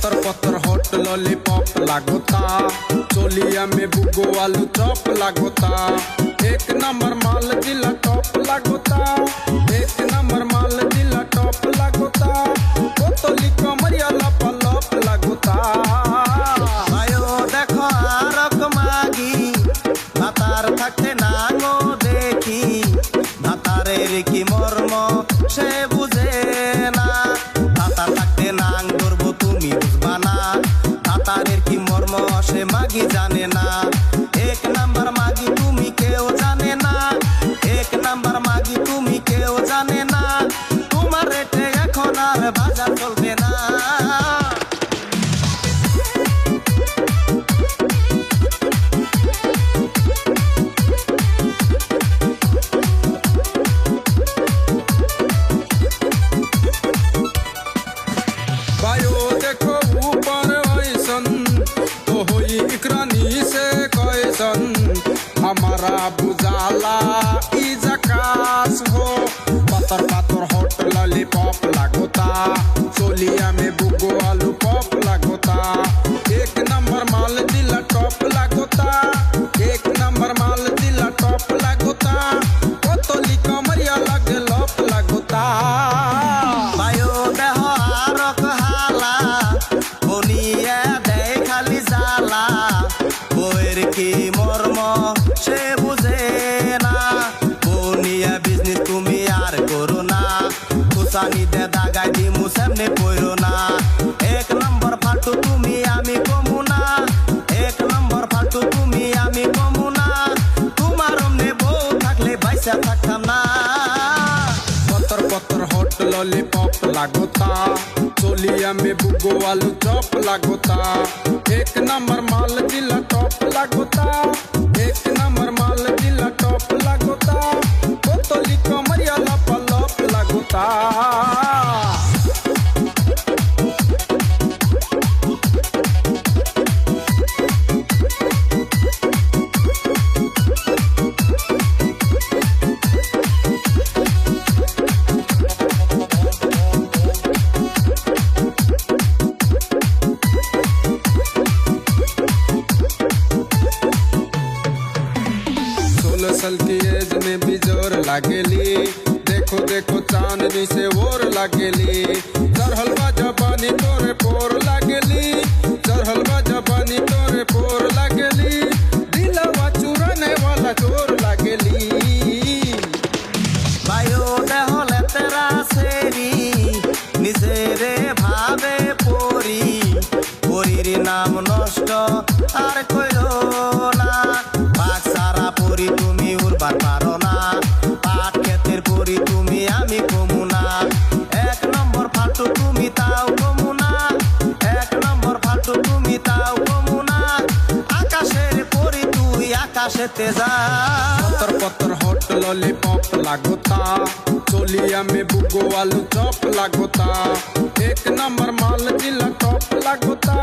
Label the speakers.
Speaker 1: पत्थर पत्थर hot lollipop लागोता, चोलिया में बुगो आलू चॉप लागोता। एक नंबर माल दिला टॉप लागोता, एक नंबर माल दिला टॉप लागोता। बोतली कमरिया लपा लप लागोता।
Speaker 2: आयो देखो आरक मागी भातार थाकते नांगो देखी, भातारेर की मर्म से बुझे ना। भातार थाकते नांग धरबो तुमी बुझबा ना, भातारेर की मर्म से मागी जाने ना। एक नंबर मागी तुमी केउ जाने ना, एक नंबर मागी तुमी केउ जाने ना। तुम्हार रेटे एखन आर बाजार चलबे ना।
Speaker 1: देखो ऊपर ऐसन तो होई इकरानी से कैसन, हमारा बुझाला ई जकास हो। पत्थर पत्थर हॉट लॉलीपॉप लागोता, चोलिया में बुगो आलू पॉप लागोता। एक नंबर माल दिला टॉप लागोता, एक नंबर माल दिला टॉप लागोता। बोतली कमरिया लगे लप लागोता।
Speaker 2: की मर्म से बुझे ना, बोनिया बिजनेस तुमी यार करो ना। खुशानी दे दागाई दिमु सामने पड़ो ना। एक नंबर फालतू तुमी आमी कमु ना, एक नंबर फालतू तुमी आमी कमु ना। तुम्हार हमने बউ থাকলে বাইসা থাকতাম না।
Speaker 1: पत्थर पत्थर हॉट लॉलीपॉप लागोता, चोलिया में बुगो आलू चॉप लागोता। एक नंबर माल दिला टॉप लागोता, एक नंबर माल दिला टॉप लागोता। बोतली कमरिया लपा लप लागोता। साल की एज में भी जोर लागेली, देखो देखो चांदनी से और लागेली। चढ़लवा जबानी तोरे पोर लागेली, चढ़लवा जबानी तोरे पोर लागेली। दिलवा चुराने वाला चोर लागेली।
Speaker 2: भाइयों देहले तेरा सेरी निजेरे भावे पोरी, पोरीर नाम नष्ट আর কইরো না। পাক সারা পরি তুমি উড়বার পারো না, পাট ক্ষেতের পরি তুমি আমি কমু না। এক নম্বর ফালতু তুমি তাও কমু না, এক নম্বর ফালতু তুমি তাও কমু না। আকাশের পরি তুই আকাশেতে যা।
Speaker 1: पत्थर पत्थर हॉट लॉलीपॉप लागोता, चोलिया में बुगो आलू चॉप लागोता। एक नंबर माल दिला टॉप लागोता।